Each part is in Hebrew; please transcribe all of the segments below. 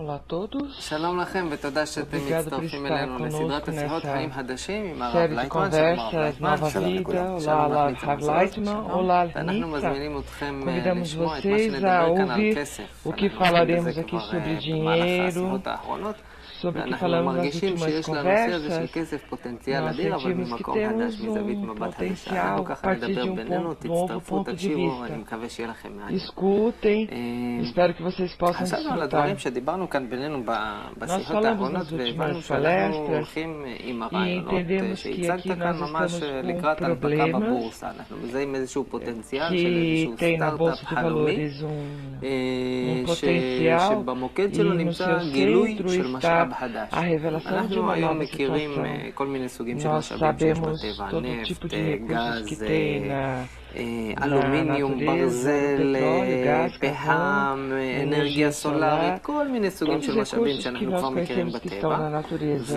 Olá a todos. שלום לכם ותודה שאתם מצטרפים אלינו לסדרת השיחות חיים חדשים עם הרב Série de לייטמן. שלום הרב conversas Nova לייטמן. Vida. Olá, Rav Leitman. Olá, ואנחנו Nica. מזמינים אתכם Convidamos לשמוע את מה vocês a שנדבר כאן על ouvir כסף. o que אנחנו עושים falaremos בזה aqui כבר sobre במהלך dinheiro, השיחות האחרונות. sobre o que ואנחנו falamos nas מרגישים últimas שיש לנושא הזה של conversas. כסף פוטנציאל Nós אדיר, אבל sentimos que ממקום חדש, temos מזווית מבט חדשה. אנחנו potencial a ככה partir נדבר de בינינו, novo תצטרפו, ponto de תקשיבו, vista. אני מקווה שיהיה לכם מעניין. Escutem, espero que vocês possam חשבנו על desfrutar. הדברים שדיברנו כאן בינינו בשיחות falamos האחרונות nas últimas והבנו שאנחנו palestras הולכים עם e הרעיונות entendemos que שהצגת aqui כאן nós ממש estamos com לקראת הנפקה problemas בבורסה. אנחנו מזהים איזשהו פוטנציאל של que איזשהו tem na Bolsa סטארט-אפ de חלומי potencial שבמוקד e שלו no נמצא seu גילוי centro של משאב está חדש. a revelação de אנחנו uma היום nova מכירים situação. כל מיני סוגים של Nós משאבים שיש sabemos בטבע, todo נפט, tipo de recursos que גז, tem na אלומיניום, natureza, ברזל, petróleo, gás, פחם, carvão, אנרגיה energia סולארית, solar, כל מיני סוגים todos של os משאבים recursos que שאנחנו nós כבר מכירים conhecemos que estão בטבע. na natureza. E os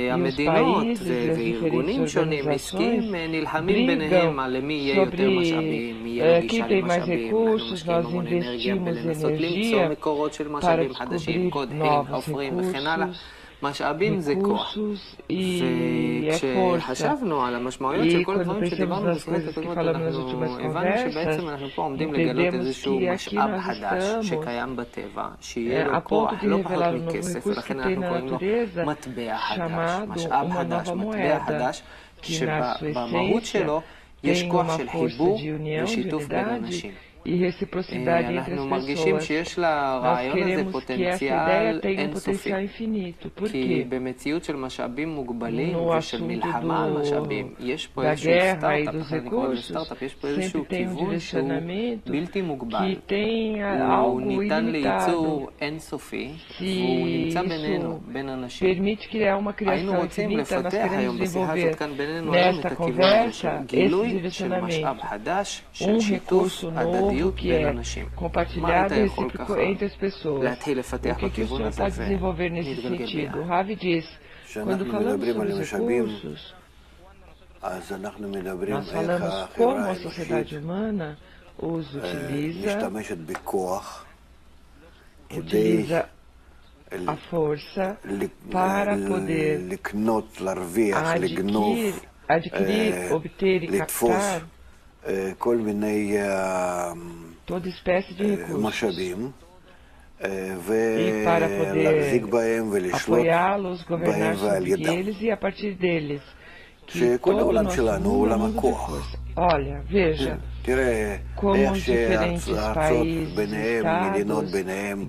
והמדינות países e as וארגונים diferentes שונים עסקיים organizações נלחמים ביניהם על למי יהיה יותר משאבים, מי יהיה לו גישה quem tem mais למשאבים. אנחנו recursos, משקיעים nós המון אנרגיה investimos בלנסות למצוא energia מקורות של para משאבים חדשים, descobrir קודחים, novos חופרים וכן הלאה. recursos. משאבים זה כוח. E é força. וכשחשבנו על המשמעויות של כל הדברים שדיברנו בשיחות הקודמות, אנחנו הבנו שבעצם אנחנו פה עומדים לגלות איזשהו משאב חדש שקיים בטבע, שיהיה לו כוח לא פחות מכסף, ולכן אנחנו קוראים לו מטבע חדש, משאב חדש, מטבע חדש, שבמהות שלו יש כוח של חיבור ושיתוף בין אנשים. אנחנו מרגישים שיש לרעיון הזה פוטנציאל אינסופי, כי במציאות של משאבים מוגבלים ושל מלחמה על משאבים, יש פה איזשהו סטארט-אפ, אני קורא לזה סטארט-אפ, יש פה איזשהו כיוון שהוא בלתי מוגבל, הוא ניתן לייצור אינסופי, והוא נמצא בינינו, בין אנשים. היינו רוצים לפתח היום בשיחה הזאת כאן בינינו היום את הכיוון הזה של גילוי של משאב חדש, של שיתוף הדדי que é compartilhado e recíproco entre as pessoas. O que o senhor está a desenvolver nesse sentido? O Ravi diz, quando falamos sobre os recursos, nós falamos como a sociedade humana os utiliza a força para poder adquirir, obter e captar כל מיני משאבים ולהחזיק בהם ולשלוט בהם ועל ידם. שכל העולם שלנו הוא עולם הכוח. תראה איך שהארצות ביניהם, מדינות ביניהם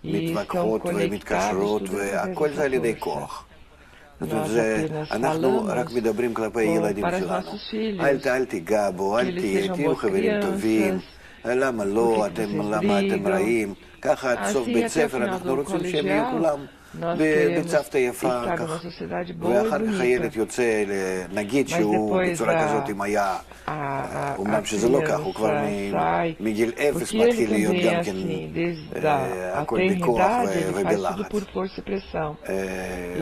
מתווכחות ומתקשרות והכל זה על ידי כוח. אנחנו רק מדברים כלפי ילדים שלנו. אל תיגע בו, תהיו חברים טובים, למה לא, למה אתם רעים. ככה עד סוף בית ספר אנחנו רוצים שהם יהיו כולם בצוותא יפה ככה. ואחר כך הילד יוצא, נגיד שהוא בצורה כזאת אם היה, אומנם שזה לא כך, הוא כבר מגיל 0 מתחיל להיות גם כן הכל בכוח ובלחץ.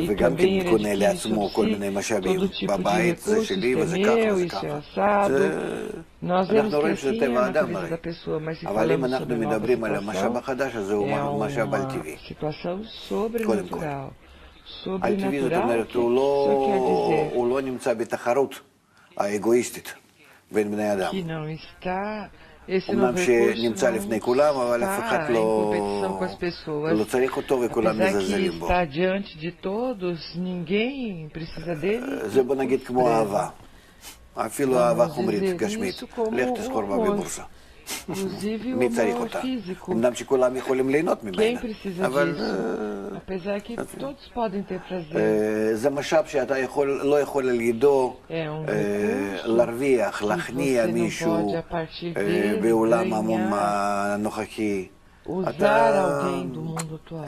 וגם כן קונה לעצמו כל מיני משאבים בבית, זה שלי וזה ככה וזה ככה. אנחנו רואים שזה טבע האדם הרי, אבל אם אנחנו מדברים על המשאב החדש, אז זהו משאב על טבעי. קודם כל. על טבעי זאת אומרת, הוא לא נמצא בתחרות האגואיסטית בין בני אדם. אומנם שנמצא לפני כולם, אבל אף אחד לא צריך אותו וכולם מזלזלים בו. זה בוא נגיד כמו אהבה. אפילו אהבה חומרית, גשמית. לך תסחור בה בבורסה. מי צריך אותה? אמנם שכולם יכולים ליהנות ממנה, אבל זה משאב שאתה לא יכול על ידו להרוויח, להכניע מישהו בעולם הנוכחי.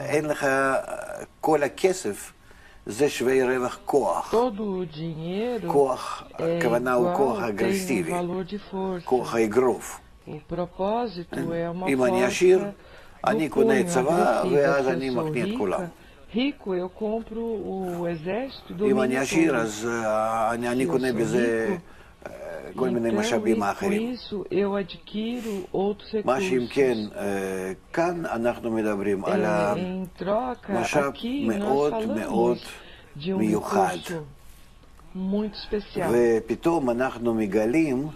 אין לך כל הכסף. זה שווי רווח כוח. כוח, הכוונה הוא כוח אגרסיבי, כוח האגרוף. אם אני עשיר, אני קונה צבא ואז אני מקנה את כולם. אם אני עשיר, אז אני קונה בזה כל מיני משאבים האחרים. מה שאם כן, כאן אנחנו מדברים על המשאב מאוד מאוד מיוחד. ופתאום אנחנו מגלים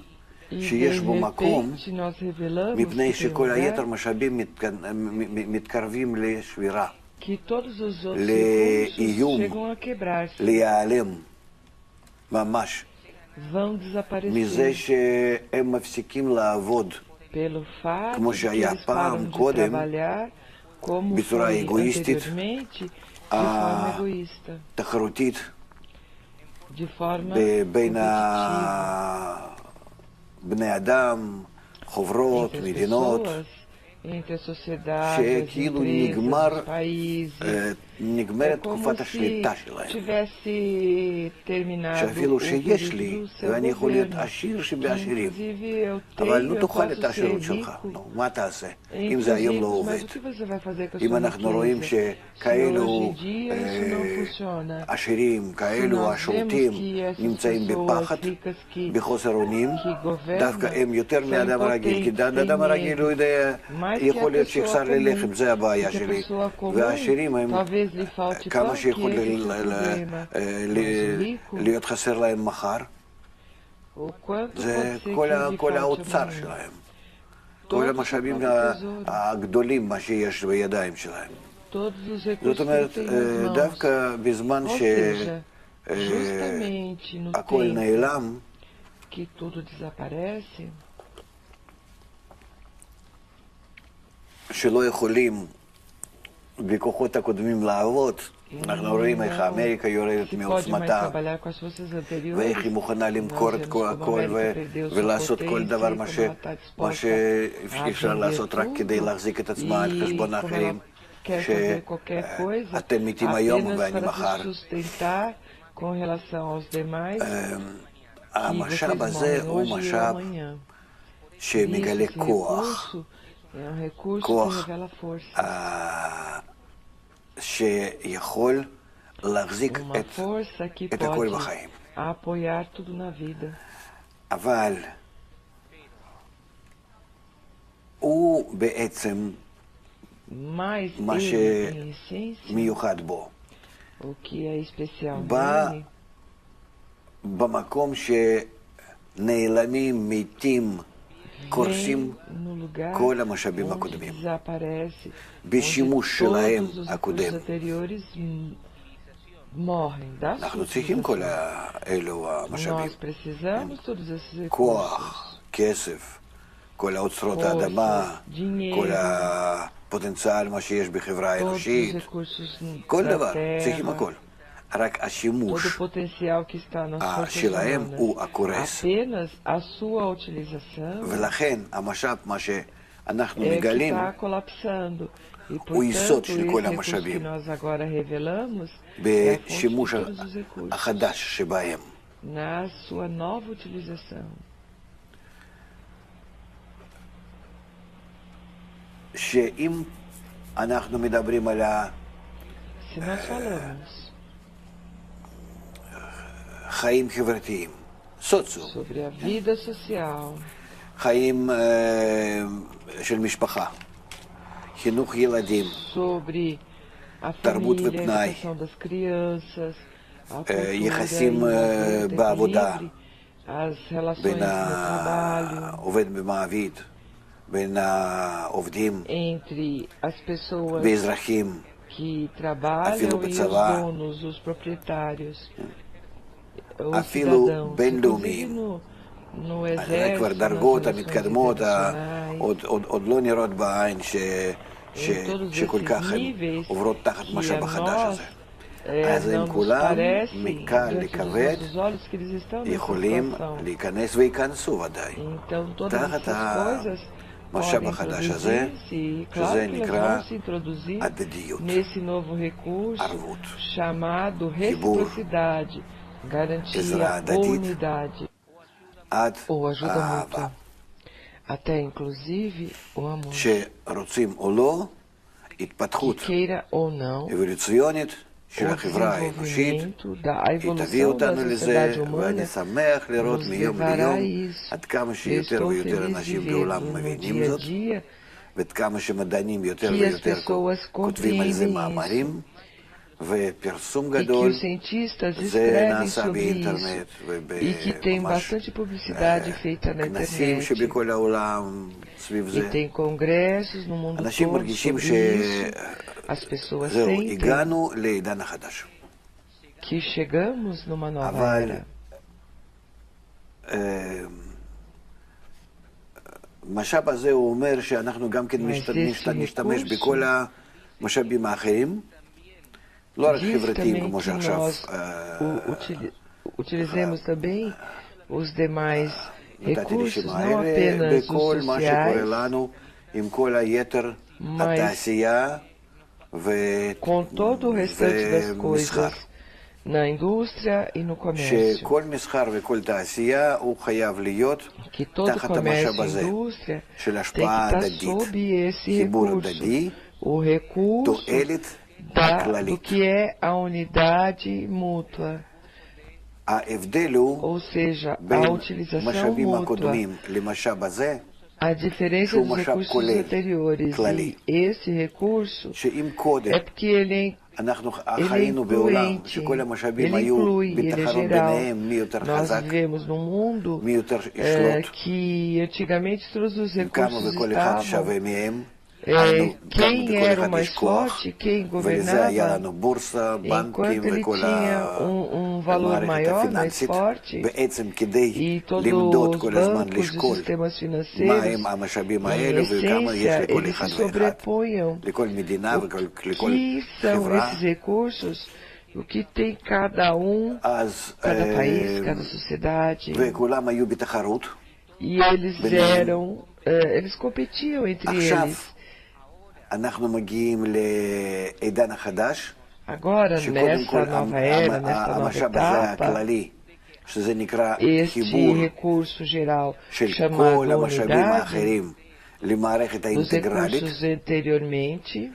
שיש בו מקום, מפני שכל היתר משאבים מתקרבים לשבירה, לאיום, להיעלם ממש, מזה שהם מפסיקים לעבוד כמו שהיה פעם קודם, בצורה אגואיסטית, תחרותית, בין בני אדם, חברות, מדינות, שכאילו נגמרת תקופת השליטה שלהם. שאפילו שיש לי, ואני יכול להיות עשיר שבעשירים, אבל לא תאכל את העשירות שלך. מה תעשה אם זה היום לא עובד? אם אנחנו רואים שכאלו עשירים, כאלו השולטים נמצאים בפחד, בחוסר אונים, דווקא הם יותר מאדם רגיל, כי אדם הרגיל הוא יודע, יכול להיות שיחסר לי לחם, זה הבעיה שלי. והעשירים הם כמה שיכול להיות חסר להם מחר, זה כל האוצר שלהם, כל המשאבים הגדולים מה שיש בידיים שלהם. זאת אומרת, דווקא בזמן שהכל נעלם, שלא יכולים בכוחות הקודמים לעבוד, אנחנו רואים איך אמריקה יורדת מעוצמתה, ואיך היא מוכנה למכור את הכל ולעשות כל דבר מה שאפשר לעשות רק כדי להחזיק את עצמה על חשבון האחרים, שאתם מתים היום ואני מחר. המשאב הזה הוא משאב שמגלה כוח, כוח שיכול להחזיק את הכל בחיים. אבל הוא בעצם מה שמיוחד בו. בא במקום שנעלמים, מתים, קורסים כל המשאבים הקודמים, בשימוש שלהם הקודם. אנחנו צריכים כל אלו המשאבים, כוח, כסף, כל האוצרות האדמה, כל הפוטנציאל מה שיש בחברה האנושית, כל דבר, צריכים הכל. רק השימוש שלהם הוא הקורס. ולכן המשאב, מה שאנחנו מגלים, הוא יסוד של כל המשאבים, בשימוש החדש שבהם. שאם אנחנו מדברים על חיים חברתיים, סוציו, חיים של משפחה, חינוך ילדים, תרבות ופנאי, יחסים בעבודה, בין העובד ומעביד, בין העובדים ואזרחים, אפילו בצבא, אפילו בינלאומיים. כבר דרגות המתקדמות עוד לא נראות בעין שכל כך הן עוברות תחת משאב החדש הזה. אז הם כולם מקל לכבד יכולים להיכנס וייכנסו ודאי תחת המשאב החדש הזה, שזה נקרא הדדיות, ערבות, חיבור, עזרה הדדית עד האהבה. שרוצים או לא, התפתחות אבולוציונית של החברה האנושית, היא תביא אותנו לזה, ואני שמח לראות מיום ליום עד כמה שיותר ויותר אנשים בעולם מבינים זאת, ועד כמה שמדענים יותר ויותר כותבים על זה מאמרים, ופרסום גדול, זה נעשה באינטרנט ובממש כנסים שבכל העולם סביב זה. אנשים מרגישים שזהו, הגענו לעידן החדש. אבל המשאב הזה הוא אומר שאנחנו גם כן נשתמש בכל המשאבים האחרים, לא רק חברתיים כמו שעכשיו. Utilizemos também os demais recursos, não apenas os sociais, עם כל היתר התעשייה com todo o restante das coisas na indústria e no comércio. שכל מסחר וכל תעשייה הוא חייב להיות תחת המשאב הזה של השפעה הדדית, חיבור הדדי, תועלת do que é a unidade mútua, ou seja, a utilização mútua, a diferença dos recursos anteriores e esse recurso é porque ele é incluente, ele é geral. Nós vivemos num mundo que antigamente todos os recursos estavam quem era o mais forte, quem governava, enquanto ele tinha um valor maior, mais forte, e todos os bancos e sistemas financeiros, em essência, eles se sobrepunham. O que são esses recursos? O que tem cada cada país, cada sociedade? E eles competiam entre eles. Agora, nessa nova era, nessa nova etapa, este recurso geral chamado unidade, dos recursos anteriormente,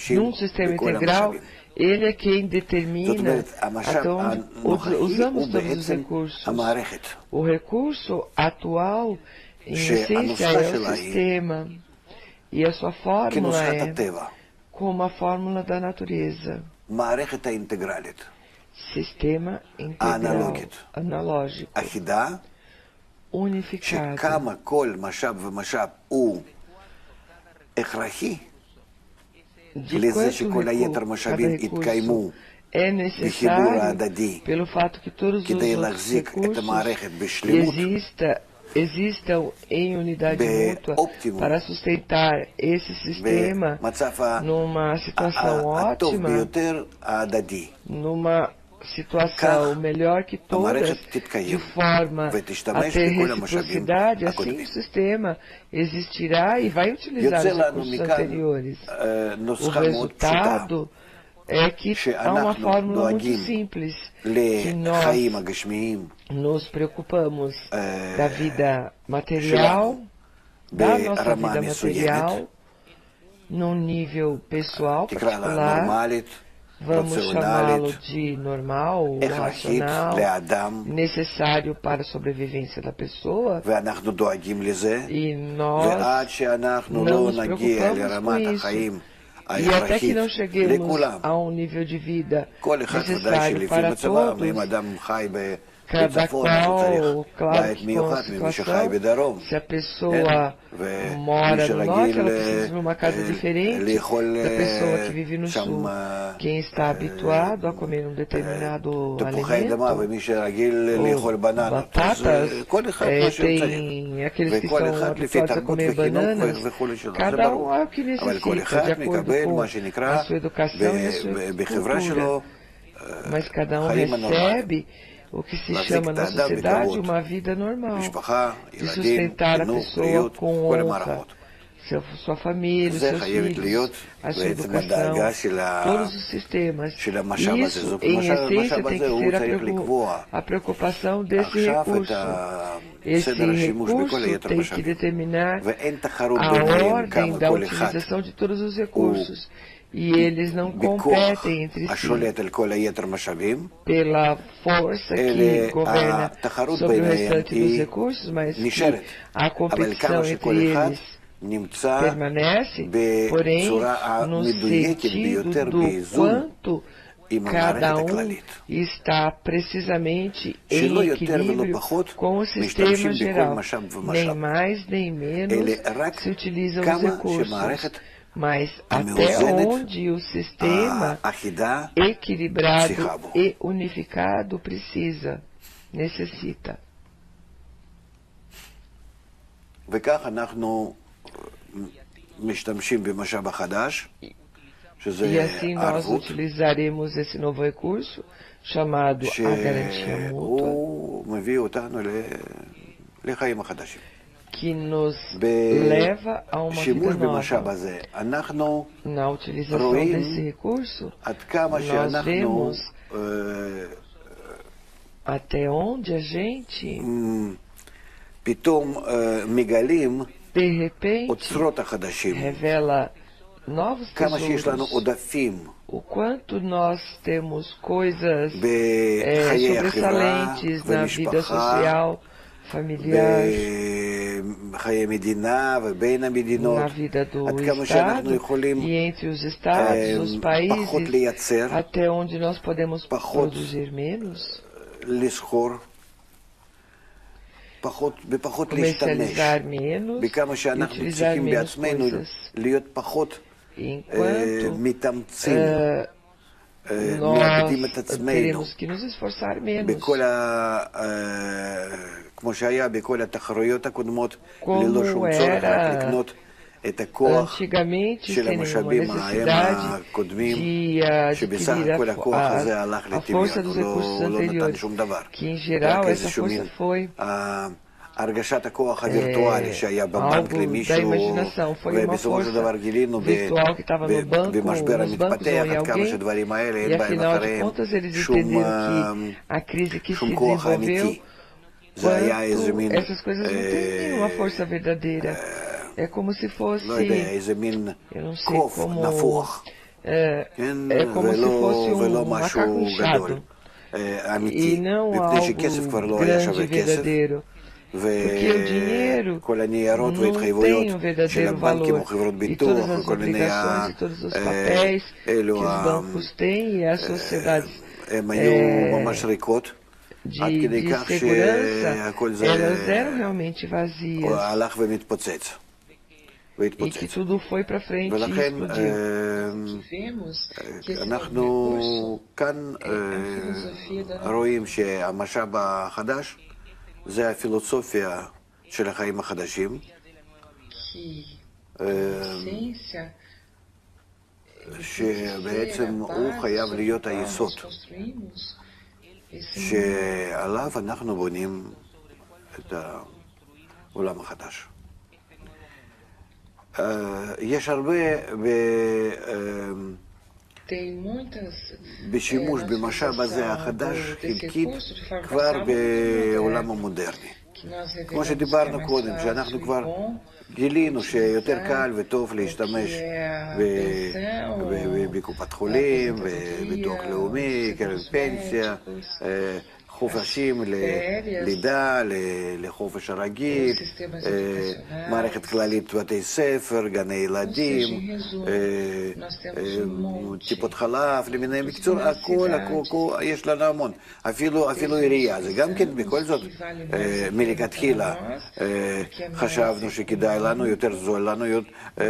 num sistema integral, ele é quem determina até onde usamos todos os recursos. O recurso atual, em essência, é o sistema, e a sua fórmula é como a fórmula da natureza. Sistema integral, analógico, unificado, de quanto recurso é necessário pelo fato que todos os outros recursos existam em unidade mútua para sustentar esse sistema numa situação ótima, numa situação melhor que todas, de forma a ter reciprocidade, assim o sistema existirá e vai utilizar os recursos anteriores. O resultado é que há uma fórmula muito simples, que nós nos preocupamos da vida material, da nossa vida material, num nível pessoal, particular, vamos chamá-lo de normal, racional, necessário para a sobrevivência da pessoa, e nós não nos preocupamos com isso. E até que não cheguemos a um nível de vida necessário para todos, cada qual, claro, com a situação, se a pessoa mora no norte, ela precisa de uma casa diferente da pessoa que vive no sul. Quem está habituado a comer um determinado alimento, ou batatas, tem aqueles que estão habituados a comer bananas, cada um é o que necessita, de acordo com a sua educação e a sua cultura. Mas cada um recebe o que se chama na sociedade uma vida normal, de sustentar a pessoa com honra, sua família, seus filhos, a sua educação, todos os sistemas. Isso, em essência, tem que ser a preocupação desse recurso. Esse recurso tem que determinar a ordem da utilização de todos os recursos. e eles não competem entre si pela força que governa sobre o restante dos recursos, mas que a competição entre eles permanece, porém, no sentido do quanto cada um está precisamente em equilíbrio com o sistema geral. Nem mais nem menos se utilizam os recursos, mas até onde o sistema equilibrado e unificado necessita. E assim nós utilizaremos esse novo recurso, chamado a garantia mútua, que nos leva a uma vida nova. Na utilização desse recurso, nós vemos até onde a gente, de repente, revela novos tesouros, o quanto nós temos coisas sobressalentes na vida social, familiar, na vida do Estado e entre os Estados, os países, até onde nós podemos produzir menos, comercializar menos e utilizar menos coisas. Enquanto nós teremos que nos esforçar menos. Como era antigamente, sem nenhuma necessidade de adquirir a força dos recursos anteriores, que em geral essa força foi algo da imaginação, foi uma força virtual que estava no banco, nos bancos ou em alguém, e afinal de contas eles entenderam que a crise que se desenvolveu, quanto essas coisas não têm nenhuma força verdadeira. É como se fosse, eu não sei como, é como se fosse um macaco inchado, e não algo grande e verdadeiro. Porque o dinheiro não tem um verdadeiro valor, e todas as obrigações e todos os papéis que os bancos têm e as sociedades de segurança, elas eram realmente vazias e que tudo foi para frente e explodiu. Vemos que esse recurso é a filosofia da זה הפילוסופיה של החיים החדשים, שבעצם הוא חייב להיות היסוד, שעליו אנחנו בונים את העולם החדש. יש הרבה בשימוש במשאב הזה החדש חלקית כבר בעולם המודרני. כמו שדיברנו קודם, שאנחנו כבר גילינו שיותר קל וטוב להשתמש בקופת חולים, בביטוח לאומי, קרן פנסיה, חופשים ללידה, לחופש הרגיל, מערכת כללית בתי ספר, גני ילדים, טיפות חלב, למיני מקצוע, הכל, יש לנו המון. אפילו עירייה, זה גם כן בכל זאת מלכתחילה חשבנו שכדאי לנו, יותר זול לנו,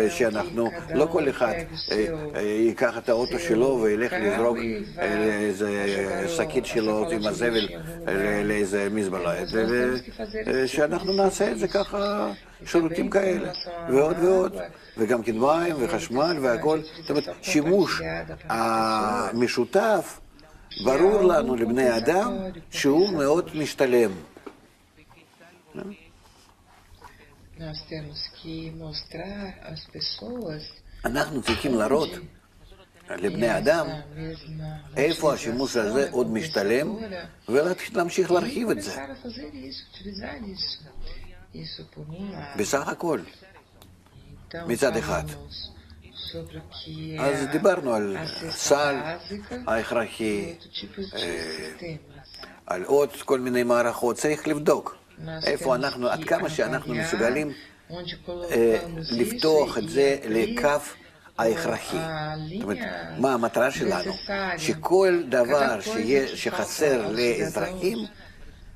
שאנחנו, לא כל אחד ייקח את האוטו שלו וילך לזרוק איזה שקית שלו עם הזבל לאיזה מזבלה, שאנחנו נעשה את זה ככה, שירותים כאלה, ועוד ועוד, וגם כן מים וחשמל והכל. זאת אומרת, שימוש המשותף, ברור לנו לבני אדם שהוא מאוד משתלם. אנחנו צריכים להראות לבני אדם איפה השימוש הזה עוד משתלם ולהמשיך להרחיב את זה. בסך הכל, מצד אחד, אז דיברנו על סל ההכרחי, על עוד כל מיני מערכות. צריך לבדוק איפה אנחנו, עד כמה שאנחנו מסוגלים לפתוח את זה לקו ההכרחי. זאת אומרת, מה המטרה שלנו? שכל דבר שחסר לאזרחים,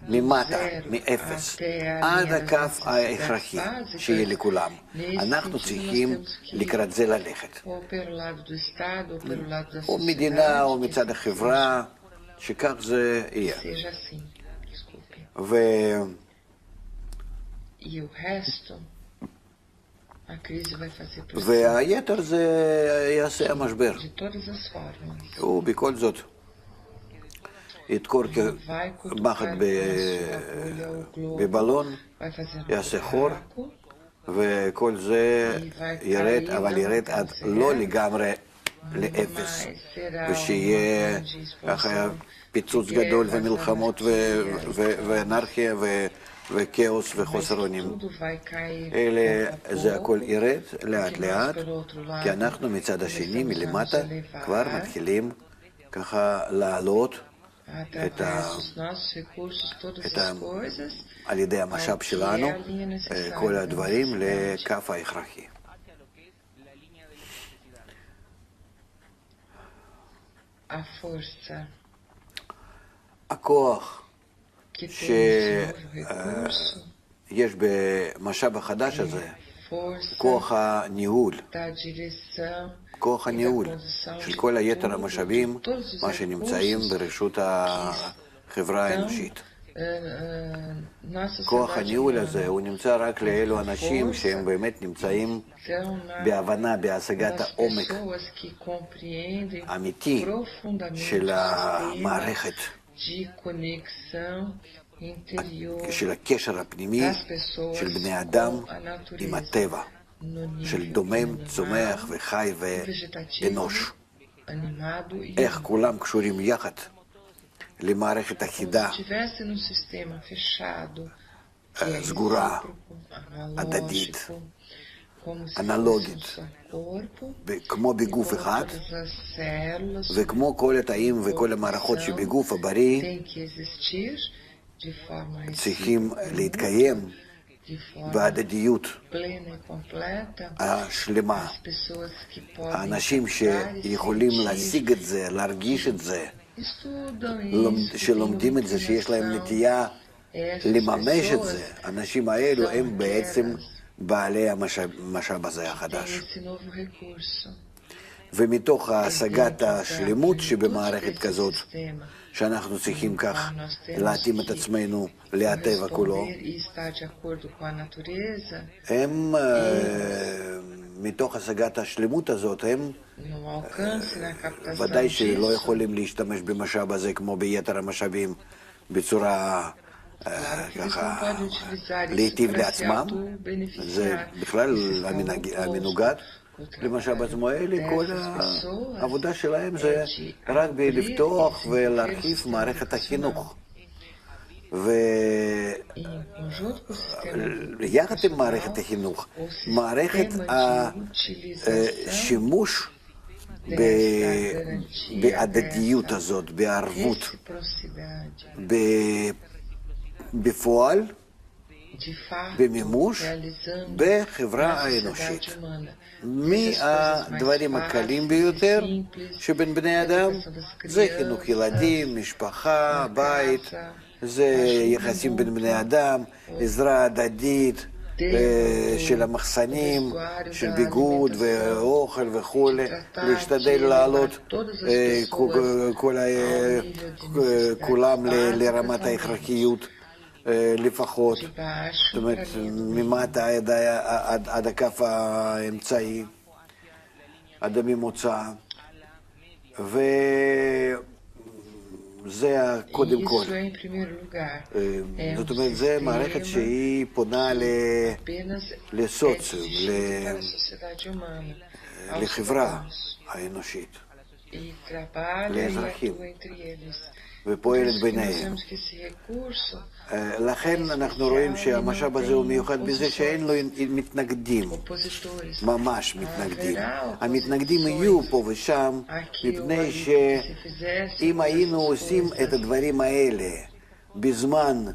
ממטה, מאפס, עד הקו ההכרחי שיהיה לכולם. אנחנו צריכים לקראת זה ללכת. או מדינה או מצד החברה, שכך זה יהיה. והיתר זה יעשה המשבר. ובכל זאת, ידקור כמחט בבלון, יעשה חור, וכל זה ירד, אבל ירד עד לא לגמרי לאפס, ושיהיה אחרי פיצוץ גדול ומלחמות ואנרכיה וכאוס וחוסר אונים. זה הכל ירד לאט לאט, כי אנחנו מצד השני מלמטה כבר מתחילים ככה לעלות על ידי המשאב שלנו, כל הדברים לקו ההכרחי. הכוח שיש במשאב החדש הזה, כוח הניהול, כוח הניהול של כל היתר המשאבים, מה שנמצאים ברשות החברה האנושית. כוח הניהול הזה הוא נמצא רק לאלו אנשים שהם באמת נמצאים בהבנה, בהשגת העומק האמיתי של המערכת, של הקשר הפנימי של בני אדם עם הטבע, של דומם, צומח וחי ואנוש. איך כולם קשורים יחד למערכת אחידה, סגורה, הדדית, אנלוגית, כמו בגוף אחד, וכמו כל התאים וכל המערכות שבגוף הבריא צריכים להתקיים בהדדיות השלמה. האנשים שיכולים להשיג את זה, להרגיש את זה, שלומדים את זה, שיש להם נטייה לממש את זה, האנשים האלו הם בעצם בעלי המשאב הזה החדש. ומתוך השגת השלמות שבמערכת כזאת, שאנחנו צריכים כך להתאים את עצמנו להטבע כולו, הם, מתוך השגת השלמות הזאת, הם ודאי שלא יכולים להשתמש במשאב הזה כמו ביתר המשאבים בצורה ככה להיטיב לעצמם. זה בכלל המנוגד למשאב עצמו. אלה, כל העבודה שלהם זה רק בלפתוח ולהרחיב מערכת החינוך. ויחד עם מערכת החינוך, מערכת השימוש בהדדיות הזאת, בערבות, בפועל, במימוש, בחברה האנושית. מהדברים הקלים ביותר שבין בני אדם זה חינוך ילדים, משפחה, בית, זה יחסים בין בני אדם, עזרה הדדית של המחסנים, של ביגוד ואוכל וכו', להשתדל לעלות כולם לרמת ההכרחיות לפחות, זאת אומרת, ממטה עד הכף האמצעי, עד הממוצע, וזה קודם כל. זאת אומרת, זה מערכת שהיא פונה לסוציום, לחברה האנושית. לאזרחים ופועלת ביניהם. לכן אנחנו רואים שהמשאב הזה הוא מיוחד בזה שאין לו מתנגדים, ממש מתנגדים. המתנגדים יהיו פה ושם, מפני שאם היינו עושים את הדברים האלה בזמן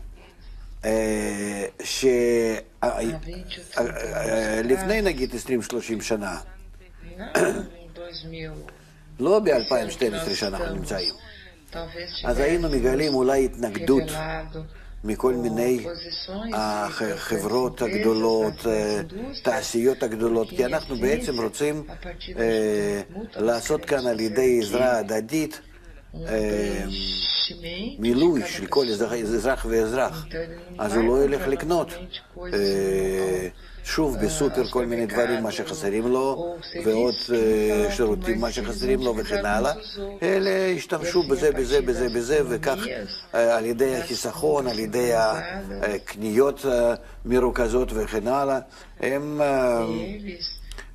לפני נגיד 20-30 שנה, לא ב-2012 שאנחנו נמצאים, אז היינו מגלים אולי התנגדות מכל מיני החברות הגדולות, תעשיות הגדולות, כי אנחנו בעצם רוצים לעשות כאן על ידי עזרה הדדית מילוי של כל אזרח ואזרח. אז הוא לא ילך לקנות שוב בסופר כל מיני דברים מה שחסרים לו ועוד שירותים מה שחסרים לו וכן הלאה, אלה ישתמשו בזה וכך על ידי החיסכון, על ידי הקניות מרוכזות וכן הלאה,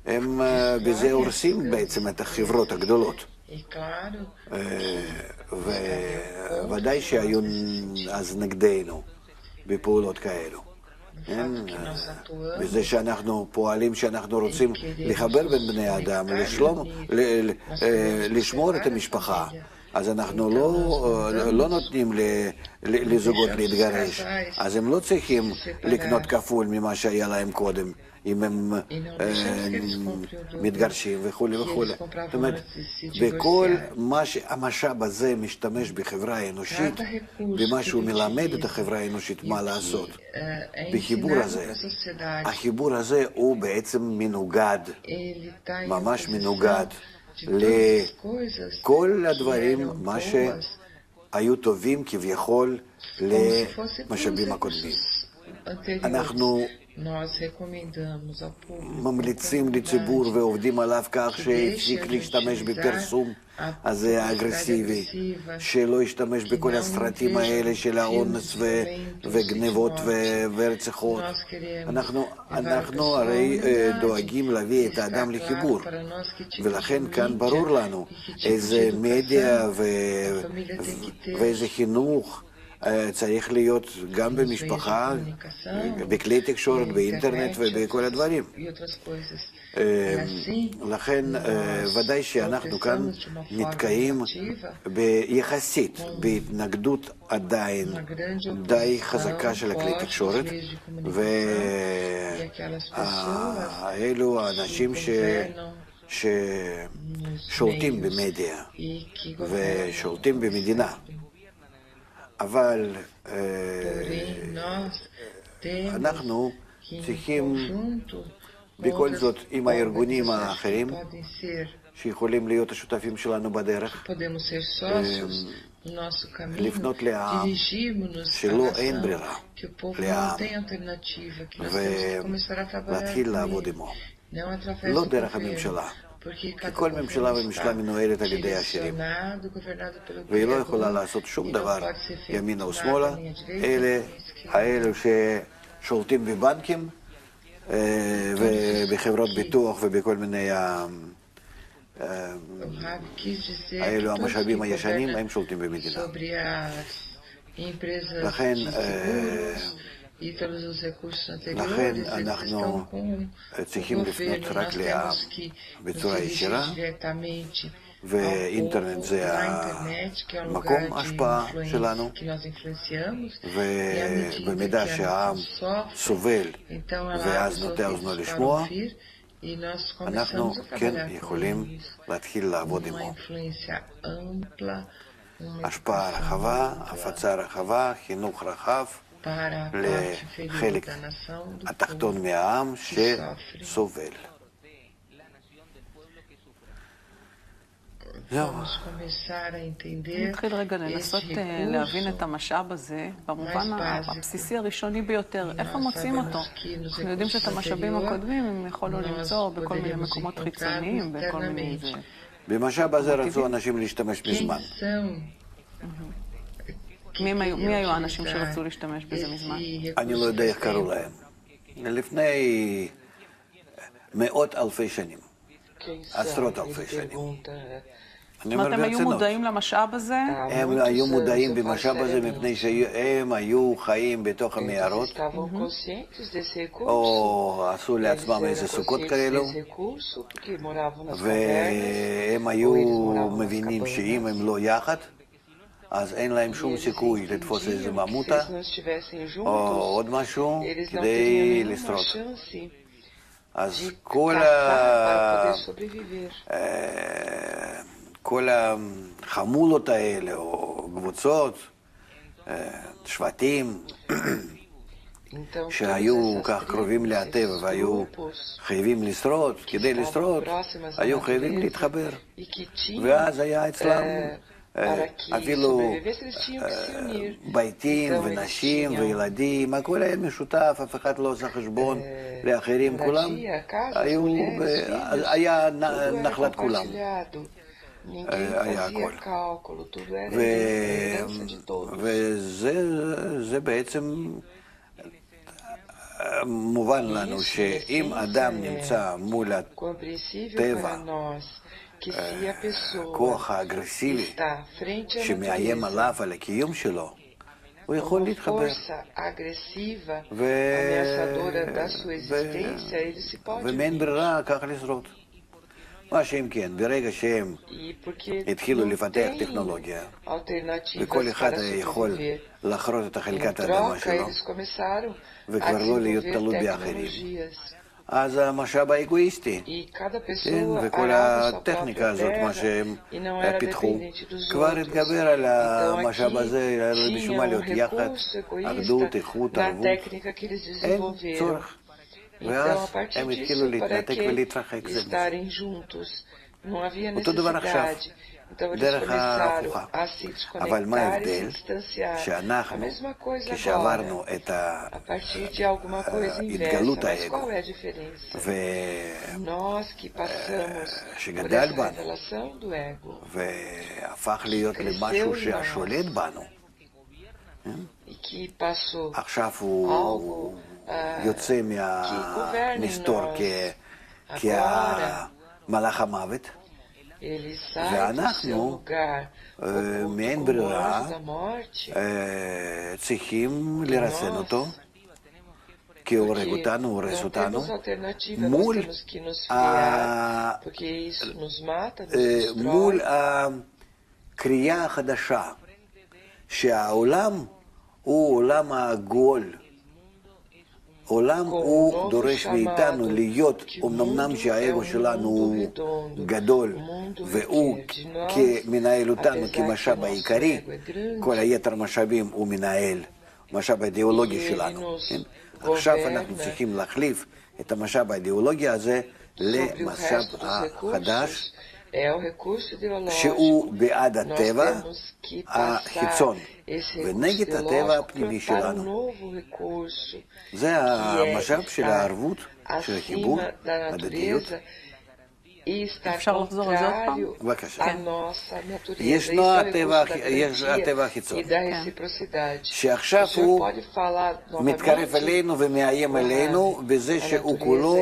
הם בזה הורסים בעצם את החברות הגדולות. וודאי שהיו אז נגדנו בפעולות כאלו. בזה שאנחנו פועלים, שאנחנו רוצים לחבר בין בני האדם, לשמור את המשפחה. אז אנחנו לא נותנים לזוגות להתגרש. אז הם לא צריכים לקנות כפול ממה שהיה להם קודם, אם הם מתגרשים וכו' וכו'. זאת אומרת, בכל מה שהמשאב הזה משתמש בחברה האנושית, במה שהוא מלמד את החברה האנושית מה לעשות. בחיבור הזה, החיבור הזה הוא בעצם מנוגד, ממש מנוגד לכל הדברים מה שהיו טובים כביכול למשאבים הקודמים. אנחנו ממליצים לציבור ועובדים עליו כך שהפסיק להשתמש בפרסום הזה האגרסיבי, שלא ישתמש בכל הסרטים האלה של האונס וגנבות ורציחות. אנחנו הרי דואגים להביא את האדם לחיבור, ולכן כאן ברור לנו איזה מדיה ואיזה חינוך צריך להיות גם במשפחה, בכלי תקשורת, באינטרנט ובכל הדברים. לכן ודאי שאנחנו כאן נתקעים ביחסית בהתנגדות עדיין די חזקה של הכלי תקשורת, ואלו האנשים ששולטים במדיה ושולטים במדינה. אבל אנחנו צריכים בכל זאת עם הארגונים האחרים שיכולים להיות השותפים שלנו בדרך, לפנות לעם שלא אין ברירה לעם ולהתחיל לעבוד עמו, לא דרך הממשלה. כי כל ממשלה וממשלה מנוהלת על ידי עשירים, והיא לא יכולה לעשות שום דבר ימינה או שמאלה. האלו ששולטים בבנקים ובחברות ביטוח ובכל מיני האלו המשאבים הישנים, הם שולטים במדינה. לכן אנחנו צריכים לפנות רק לעם בצורה ישירה, ואינטרנט זה המקום ההשפעה שלנו, ובמידה שהעם סובל ואז נוטה אוזנו לשמוע, אנחנו כן יכולים להתחיל לעבוד עמו. השפעה רחבה, הפצה רחבה, חינוך רחב לחלק התחתון מהעם שסובל. נתחיל רגע לנסות להבין את המשאב הזה במובן הבסיסי הראשוני ביותר. איפה מוצאים אותו? אנחנו יודעים שאת המשאבים הקודמים הם יכולו למצוא בכל מיני מקומות חיצוניים, בכל מיני... במשאב הזה רצו אנשים להשתמש מזמן. מי היו האנשים שרצו להשתמש בזה מזמן? אני לא יודע איך קראו להם. לפני מאות אלפי שנים, עשרות אלפי שנים. זאת אומרת, הם היו מודעים למשאב הזה? הם היו מודעים במשאב הזה מפני שהם היו חיים בתוך המערות, או עשו לעצמם איזה סוכות כאלו, והם היו מבינים שאם הם לא יחד, אז אין להם שום סיכוי לתפוס איזה ממוטה, או עוד משהו, כדי לשרוד. אז כל החמולות האלה, או קבוצות, שבטים, שהיו כך קרובים לטבע והיו חייבים לשרוד, כדי לשרוד, היו חייבים להתחבר. ואז היה אצלם אפילו ביתים ונשים וילדים, הכל היה משותף, אף אחד לא עושה חשבון לאחרים, כולם היה נחלת כולם. היה הכל. וזה בעצם מובן לנו שאם אדם נמצא מול הטבע, כוח האגרסיבי שמאיים עליו, על הקיום שלו, הוא יכול להתחבר. ומאין ברירה כך לשרוד. מה שאם כן, ברגע שהם התחילו לפתח טכנולוגיה, וכל אחד יכול לחרות את חלקת האדמה שלו, וכבר לא להיות תלוי באחרים, אז המשאב האגואיסטי, וכל הטכניקה הזאת, מה שהם פיתחו, כבר התגבר על המשאב הזה, בשביל מה להיות יחד, אחדות, איכות, ערבות, אין צורך. ואז הם התחילו להתנתק ולהתרחק זה מזה. אותו דבר עכשיו, דרך ההפוכה. אבל מה ההבדל? שאנחנו, כשעברנו את התגלות האגו, שגדל בנו, והפך להיות למשהו שהשולט בנו, עכשיו הוא יוצא מהמסתור כמלאך המוות, ואנחנו, מעין ברירה, צריכים לרסן אותו, כי הוא הורג אותנו, הוא הורס אותנו, מול הקריאה החדשה, שהעולם הוא עולם העגול. העולם הוא דורש מאיתנו להיות, אמנם שהאגו שלנו הוא גדול, והוא מנהל אותנו כמשאב העיקרי, כל היתר משאבים הוא מנהל, משאב האידיאולוגי שלנו. עכשיו אנחנו צריכים להחליף את המשאב האידיאולוגי הזה למשאב החדש, שהוא בעד הטבע החיצון ונגד הטבע הפנימי שלנו. זה המשאב של הערבות, של החיבור, הדתיות. אפשר לחזור על זה עוד פעם? בבקשה. ישנו הטבע החיצון, שעכשיו הוא מתקרב אלינו ומאיים עלינו בזה שהוא כולו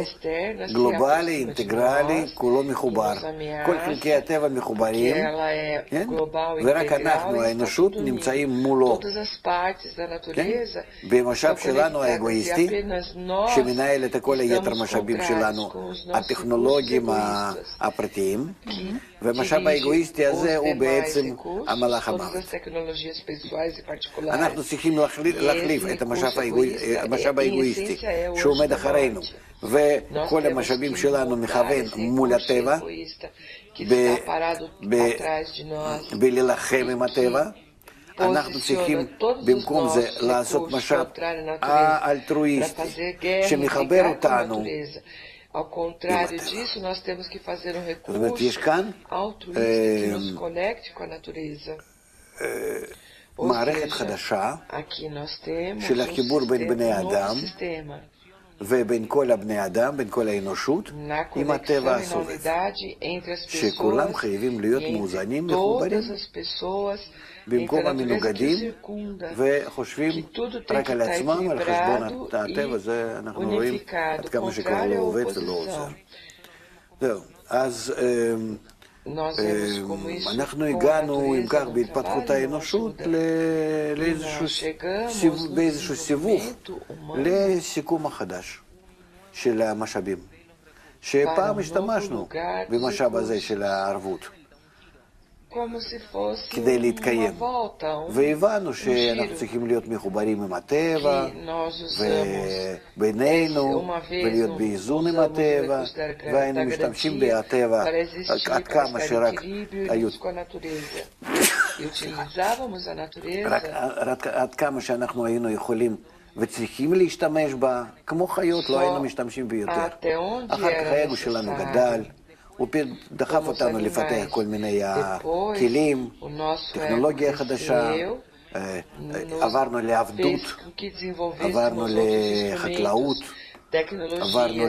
גלובלי, אינטגרלי, כולו מחובר. כל חלקי הטבע מחוברים, ורק אנחנו, האנושות, נמצאים מולו. במשאב שלנו האגואיסטי, שמנהל את כל היתר משאבים שלנו, הטכנולוגיים, הפרטיים, והמשאב האגואיסטי הזה הוא בעצם המלאך המוות. אנחנו צריכים להחליף את המשאב האגואיסטי שעומד אחרינו, וכל המשאבים שלנו מכוון מול הטבע, בלהילחם עם הטבע. אנחנו צריכים במקום זה לעשות משאב האלטרואיסטי שמחבר אותנו. Ao contrário disso, nós temos que fazer um recurso altruísta que nos conecte com a natureza. מערכת חדשה של החיבור בין בני האדם ובין כל הבני האדם, בין כל האנושות, עם הטבע הסובב, שכולם חייבים להיות מאוזנים, מחוברים, במקום המנוגדים, וחושבים רק על עצמם, על חשבון הטבע. זה אנחנו רואים עד כמה שכבר לא עובד ולא עוזר. זהו, אז אנחנו הגענו, אם כך, בהתפתחות האנושות באיזשהו סיבוב לסיכום החדש של המשאבים. שפעם השתמשנו במשאב הזה של הערבות כדי להתקיים, והבנו שאנחנו צריכים להיות מחוברים עם הטבע ובינינו ולהיות באיזון עם הטבע, והיינו משתמשים בטבע עד כמה שרק היו עד כמה שאנחנו היינו יכולים וצריכים להשתמש בה, כמו חיות לא היינו משתמשים ביותר. אחר כך האגו שלנו גדל, הוא דחף אותנו לפתח כל מיני כלים, טכנולוגיה חדשה, עברנו לעבדות, עברנו לחקלאות, עברנו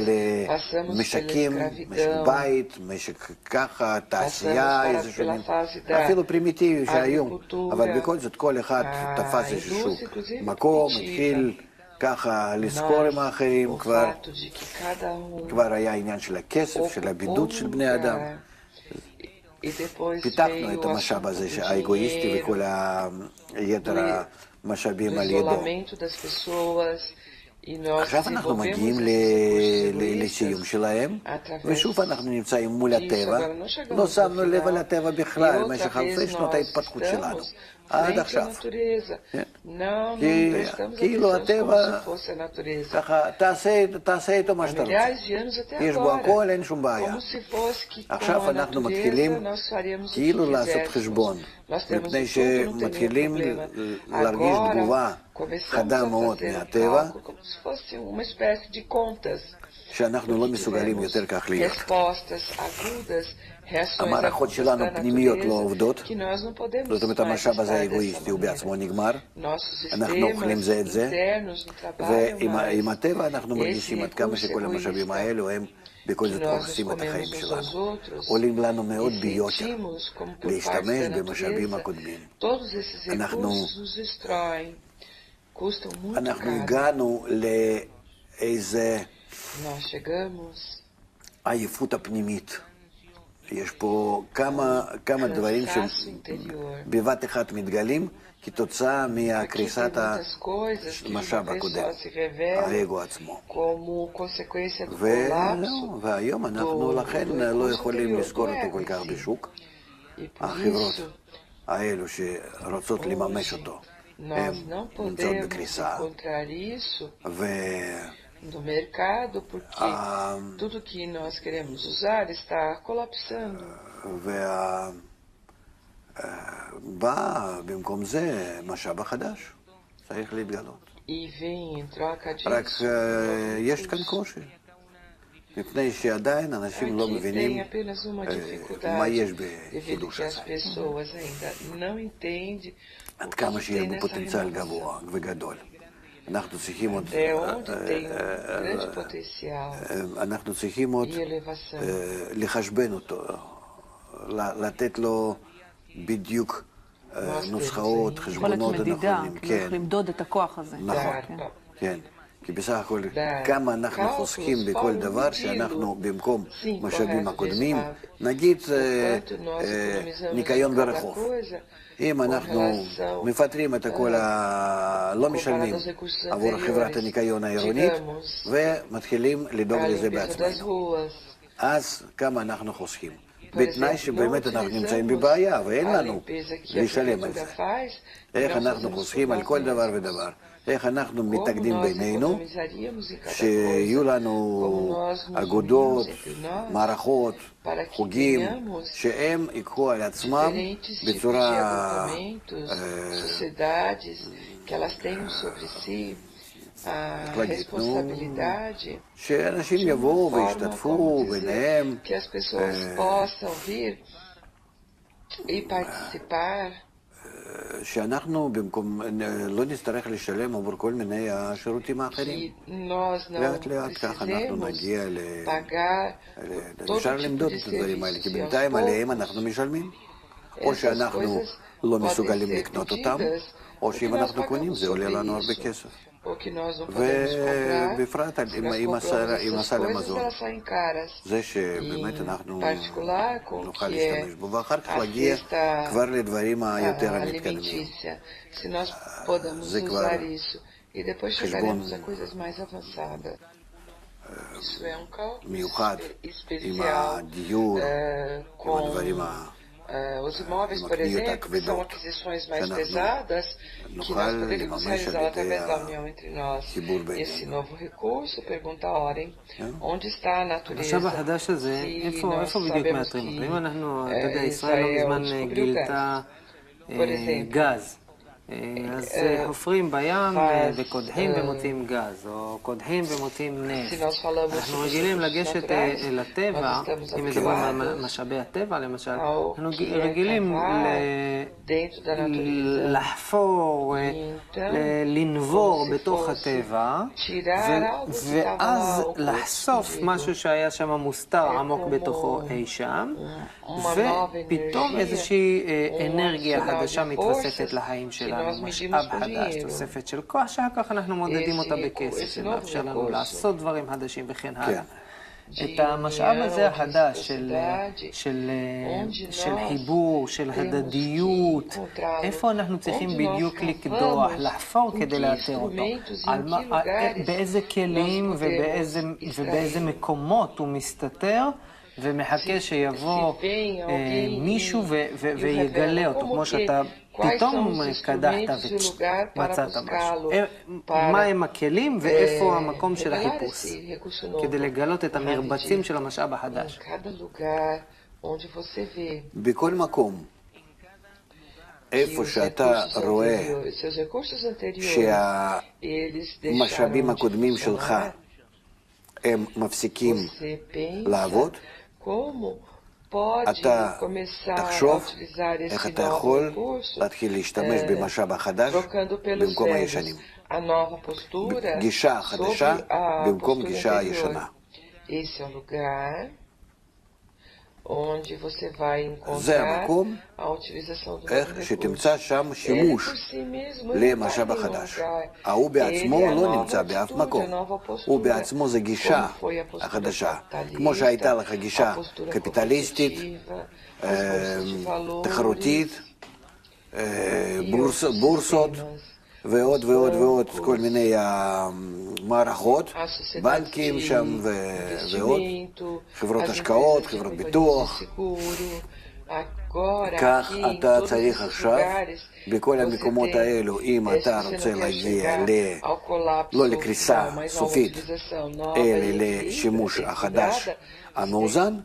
למשקים, משק בית, משק ככה, תעשייה, איזשהו מין, אפילו פרימיטיבי שהיו, אבל בכל זאת כל אחד תפס איזשהו מקום, התחיל ככה לזכור עם האחרים, כבר היה עניין של הכסף, של הבידוד של בני אדם. פיתחנו את המשאב הזה האגואיסטי וכל היתר המשאבים על ידו. עכשיו אנחנו מגיעים לסיום שלהם, ושוב אנחנו נמצאים מול הטבע. לא שמנו לב על הטבע בכלל במשך אלפי שנות ההתפתחות שלנו, עד עכשיו. כאילו הטבע, ככה, תעשה איתו מה שאתה רוצה. יש בו הכל, אין שום בעיה. עכשיו אנחנו מתחילים כאילו לעשות חשבון, מפני שמתחילים להרגיש תגובה חדה מאוד מהטבע, שאנחנו לא מסוגלים יותר כך להיות. המערכות שלנו פנימיות לא עובדות, זאת אומרת המשאב הזה האגואיסטי הוא בעצמו נגמר, אנחנו אוכלים זה את זה, ועם הטבע אנחנו מרגישים עד כמה שכל המשאבים האלו הם בכל זאת הורסים את החיים שלנו. עולים לנו מאוד ביותר להשתמש במשאבים הקודמים. אנחנו הגענו לאיזה עייפות הפנימית. יש פה כמה דברים שבבת אחת מתגלים כתוצאה מהקריסת המשאב הקודם, האגו עצמו. והיום אנחנו לכן לא יכולים לזכור אותו כל כך בשוק. החברות האלו שרוצות לממש אותו, הן נמצאות בקריסה. no mercado, porque tudo que nós queremos usar está colapsando. ובא במקום זה משאב החדש, צריך להתגלות. רק יש כאן קושי, מפני שעדיין אנשים לא מבינים מה יש בחידוש הזה. עד כמה שיש בו פוטנציאל גבוה וגדול. אנחנו צריכים עוד לחשבן אותו, לתת לו בדיוק נוסחאות, חשבונות הנכונים. צריך למדוד את הכוח הזה. נכון, כן. כי בסך הכל כמה אנחנו חוסכים בכל דבר שאנחנו במקום משאבים הקודמים, נגיד ניקיון ברחוב. אם אנחנו מפטרים את הכל, לא משלמים עבור חברת הניקיון העירונית ומתחילים לדאוג לזה בעצמנו, אז כמה אנחנו חוסכים. בתנאי שבאמת אנחנו נמצאים בבעיה ואין לנו לשלם על זה. איך אנחנו חוסכים על כל דבר ודבר. איך אנחנו מתאגדים בינינו, שיהיו לנו אגודות, מערכות, חוגים, שהם ייקחו על עצמם בצורה שאנשים יבואו וישתתפו ביניהם, שאנחנו במקום, לא נצטרך לשלם עבור כל מיני השירותים האחרים. לאט לאט ככה אנחנו נגיע אפשר למדוד את הדברים האלה, כי בינתיים עליהם אנחנו משלמים. או שאנחנו לא מסוגלים לקנות אותם, או שאם אנחנו קונים זה עולה לנו הרבה כסף. ובפרט עם הסל המזון. זה שבאמת אנחנו נוכל להשתמש בו, ואחר כך להגיע כבר לדברים היותר המתקדמים. זה כבר חשבון מיוחד עם הדיור, עם הדברים os imóveis, por exemplo, que são aquisições mais pesadas, que nós poderíamos realizar através da união entre nós. Esse novo recurso, pergunta a Oren, onde está a natureza? המשאב החדש הזה, איפה בדיוק מאתרים אותו? אם אנחנו, אתה יודע, ישראל לא מזמן גילתה גז. אז חופרים בים וקודחים ומוצאים גז, או קודחים ומוצאים נפט. אנחנו רגילים לגשת אל הטבע, אם מדברים על משאבי הטבע למשל, אנחנו רגילים לחפור, לנבור בתוך הטבע, ואז לחשוף משהו שהיה שם מוסתר עמוק בתוכו אי שם, ופתאום איזושהי אנרגיה חדשה מתווספת לחיים שלנו. משאב חדש, תוספת של כוח, שאחר כך אנחנו מודדים אותה בכסף, שמאפשר לנו לעשות דברים חדשים וכן הלאה. את המשאב הזה החדש של חיבור, של הדדיות, איפה אנחנו צריכים בדיוק לקדוח, לחפור כדי לאתר אותו? באיזה כלים ובאיזה מקומות הוא מסתתר? ומחכה שיבוא מישהו ויגלה אותו, כמו שאתה פתאום קדחת ומצאת משהו. מה הם הכלים ואיפה המקום של החיפוש, כדי לגלות את המרבצים של המשאב החדש. בכל מקום, איפה שאתה רואה שהמשאבים הקודמים שלך הם מפסיקים לעבוד, אתה תחשוב איך אתה יכול להתחיל להשתמש במשאב החדש במקום הישנים. גישה חדשה במקום גישה הישנה. זה המקום איך שתמצא שם שימוש למשאב החדש. הוא בעצמו לא נמצא באף מקום. הוא בעצמו זה גישה החדשה. כמו שהייתה לך גישה קפיטליסטית, תחרותית, בורסות, ועוד ועוד ועוד כל מיני מערכות, בנקים שם ועוד, חברות השקעות, חברות ביטוח. כך אתה צריך עכשיו, בכל המקומות האלו, אם אתה רוצה להגיע לא לקריסה סופית, אלא לשימוש החדש המאוזן,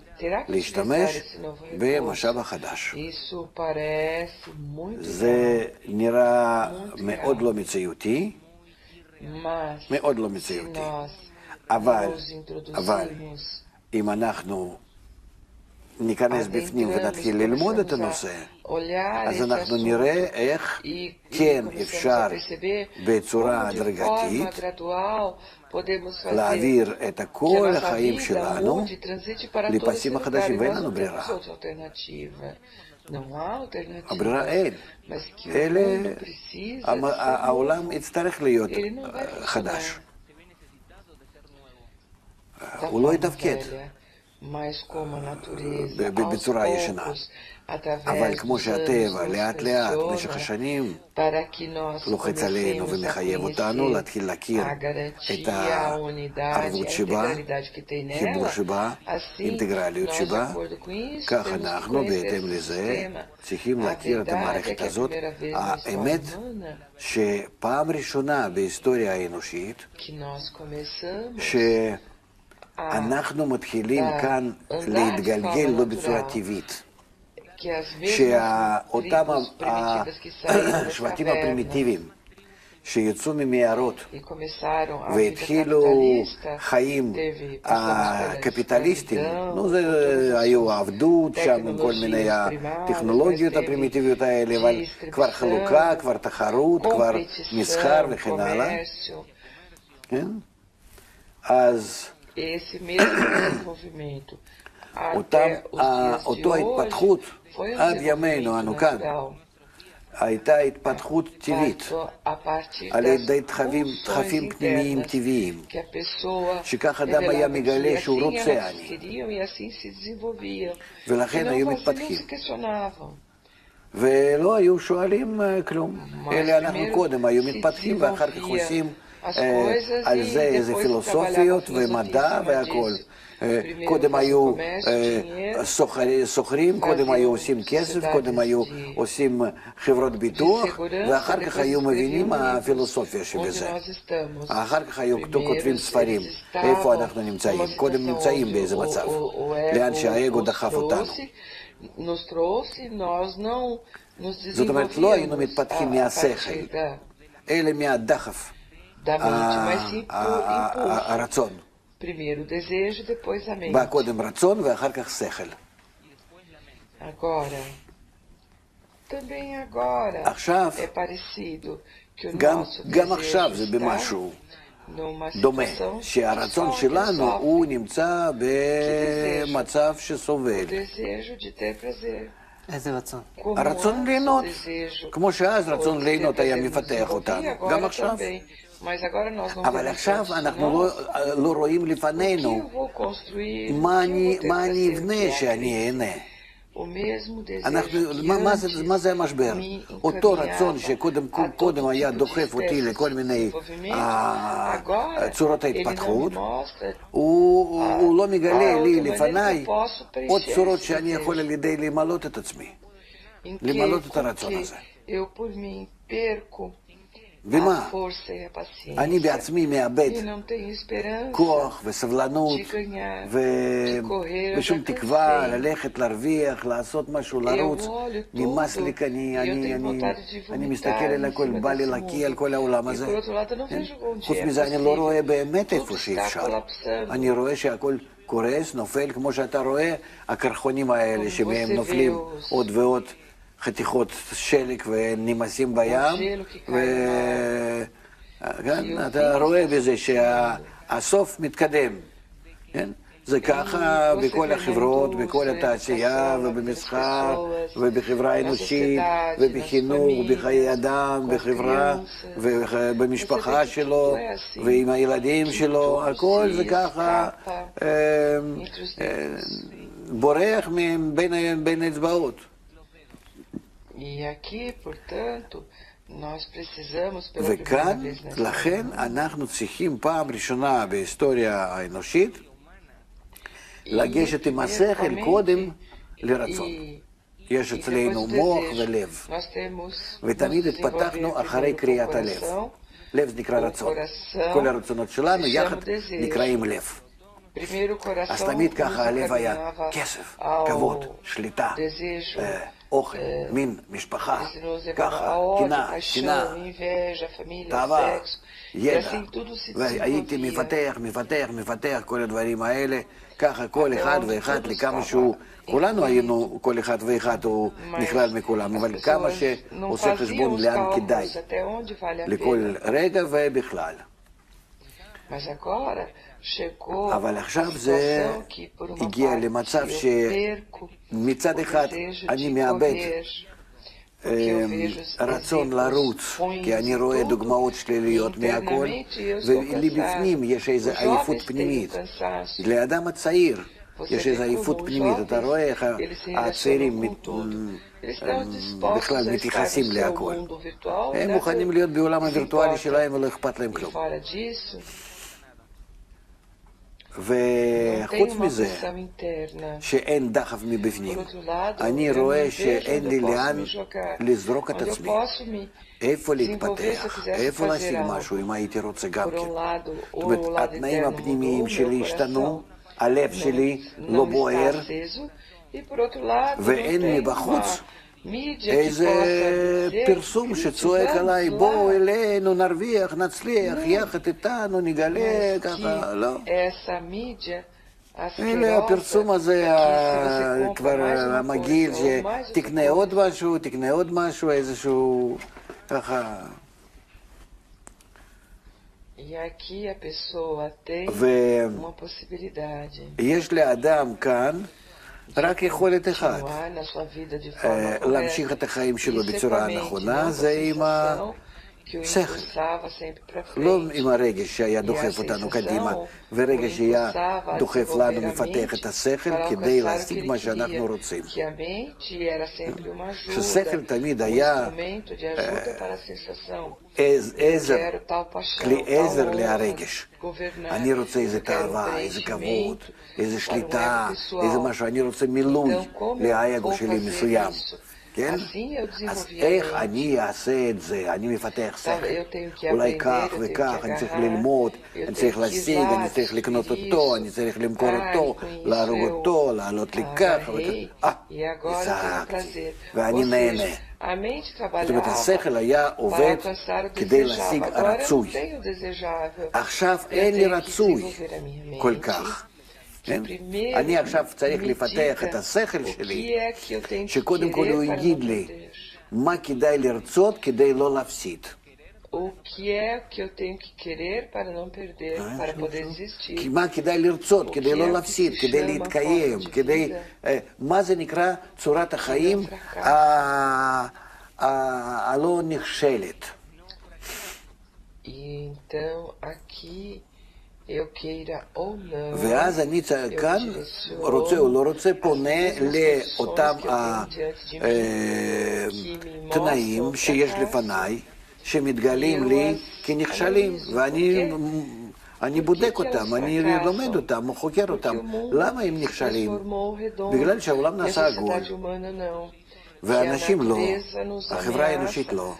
להשתמש במשאב החדש. זה נראה מאוד לא מציאותי, מאוד לא מציאותי. אבל אם אנחנו ניכנס בפנים ונתחיל ללמוד את הנושא, אז אנחנו נראה איך כן אפשר בצורה הדרגתית להעביר את כל החיים שלנו לפסים החדשים, ואין לנו ברירה. הברירה אין. העולם יצטרך להיות חדש. הוא לא יתפקד בצורה ישנה. אבל כמו שהטבע לאט לאט במשך השנים לוחץ עלינו ומחייב אותנו להתחיל להכיר את הערבות שבה, חיבור שבה, אינטגרליות שבה, כך אנחנו בהתאם לזה צריכים להכיר את המערכת הזאת. האמת שפעם ראשונה בהיסטוריה האנושית שאנחנו מתחילים כאן להתגלגל לא בצורה טבעית. שאותם השבטים הפרימיטיביים שיצאו ממערות והתחילו חיים הקפיטליסטים, זה היו עבדות שם עם כל מיני הטכנולוגיות הפרימיטיביות האלה, אבל כבר חלוקה, כבר תחרות, כבר מסחר וכן הלאה. אז אותו ההתפתחות עד ימינו אנו כאן, הייתה התפתחות טבעית על ידי דחפים פנימיים טבעיים, שכך אדם היה מגלה שהוא רוצה אני, ולכן היו מתפתחים. ולא היו שואלים כלום, אלא אנחנו קודם היו מתפתחים ואחר כך עושים על זה איזה פילוסופיות ומדע והכל. קודם היו סוחרים, קודם היו עושים כסף, קודם היו עושים חברות ביטוח, ואחר כך היו מבינים הפילוסופיה שבזה. אחר כך היו כותבים ספרים, איפה אנחנו נמצאים, קודם נמצאים באיזה מצב, לאן שהאגו דחף אותנו. זאת אומרת, לא היינו מתפתחים מהשכל, אלא מהדחף, הרצון. בא קודם רצון ואחר כך שכל. עכשיו, גם עכשיו זה במשהו דומה, שהרצון שלנו הוא נמצא במצב שסובל. איזה רצון? הרצון ליהנות, כמו שאז רצון ליהנות היה מפתח אותנו, גם עכשיו. אבל עכשיו אנחנו לא רואים לפנינו מה אני אבנה שאני אהנה. מה זה המשבר? אותו רצון שקודם היה דוחף אותי לכל מיני צורות ההתפתחות, הוא לא מגלה לי לפניי עוד צורות שאני יכול על ידי למלות את עצמי, למלות את הרצון הזה. ומה? אני בעצמי מאבד כוח וסבלנות ושום תקווה ללכת, להרוויח, לעשות משהו, לרוץ. נמאס לי, אני מסתכל על הכל, בא לי להקיא על כל העולם הזה. חוץ מזה אני לא רואה באמת איפה שאפשר. אני רואה שהכל קורס, נופל, כמו שאתה רואה, הקרחונים האלה שמהם נופלים עוד ועוד חתיכות שלג ונמסים בים, ואתה רואה בזה שהסוף מתקדם. זה ככה בכל החברות, בכל התעשייה ובמסחר ובחברה האנושית ובחינוך ובחיי אדם, בחברה ובמשפחה שלו ועם הילדים שלו, הכל זה ככה בורח בין האצבעות. וכאן, לכן אנחנו צריכים פעם ראשונה בהיסטוריה האנושית לגשת עם השכל קודם לרצון. יש אצלנו מוח ולב, ותמיד התפתחנו אחרי קריאת הלב. לב זה נקרא רצון. כל הרצונות שלנו יחד נקראים לב. אז תמיד ככה הלב היה כסף, כבוד, שליטה, אוכל, מין, משפחה, ככה, קנאה, תאווה, ידע, והייתי מפתח כל הדברים האלה, ככה כל אחד ואחד לכמה שהוא, כולנו היינו, כל אחד ואחד הוא נכלל מכולם, אבל כמה שעושה חשבון לאן כדאי, לכל רגע ובכלל. אבל עכשיו זה הגיע למצב שמצד אחד אני מאבד רצון לרוץ, כי אני רואה דוגמאות שליליות מהכל, ולי בפנים יש איזו עייפות פנימית. לאדם הצעיר יש איזו עייפות פנימית, אתה רואה איך הצעירים בכלל מתייחסים להכל. הם מוכנים להיות בעולם הווירטואלי שלהם ולא אכפת להם כלום. וחוץ מזה, שאין דחף מבפנים, אני רואה שאין לי לאן לזרוק את עצמי, איפה להתפתח, איפה להשיג משהו אם הייתי רוצה גם כן. זאת אומרת, התנאים הפנימיים שלי השתנו, הלב שלי לא בוער, ואין לי בחוץ איזה פרסום שצועק עליי, בואו אלינו, נרוויח, נצליח, יחד איתנו, נגלה, ככה, לא. אלה הפרסום הזה כבר המגעיל, שתקנה עוד משהו, איזשהו, ככה. ויש לאדם כאן רק יכולת אחת, להמשיך את החיים שלו בצורה נכונה, זה עם השכל. לא עם הרגש שהיה דוחף אותנו קדימה, ורגש שהיה דוחף לנו מפתח את השכל כדי להשיג מה שאנחנו רוצים. ששכל תמיד היה כלי עזר להרגש. אני רוצה איזה תאווה, איזה כבוד, איזה שליטה, איזה משהו, אני רוצה מילוי לאגו שלי מסוים. כן? אז איך אני אעשה את זה? אני מפתח שכל. אולי כך וכך, אני צריך ללמוד, אני צריך להשיג, אני צריך לקנות אותו, אני צריך למכור אותו, להרוג אותו, לעלות לי ככה וכך. השגתי, ואני נהנה. זאת אומרת, השכל היה עובד כדי להשיג רצוי. עכשיו אין לי רצוי כל כך. אני עכשיו צריך לפתח את השכל שלי, שקודם כל הוא יגיד לי מה כדאי לרצות כדי לא להפסיד. מה כדאי לרצות כדי לא להפסיד, כדי להתקיים, מה זה נקרא צורת החיים הלא נכשלת. ואז אני כאן, רוצה או לא רוצה, פונה לאותם התנאים שיש לפניי, שמתגלים לי כנכשלים, ואני בודק אותם, אני לומד אותם, חוקר אותם. למה הם נכשלים? בגלל שהעולם נעשה עגול, ואנשים לא, החברה האנושית לא,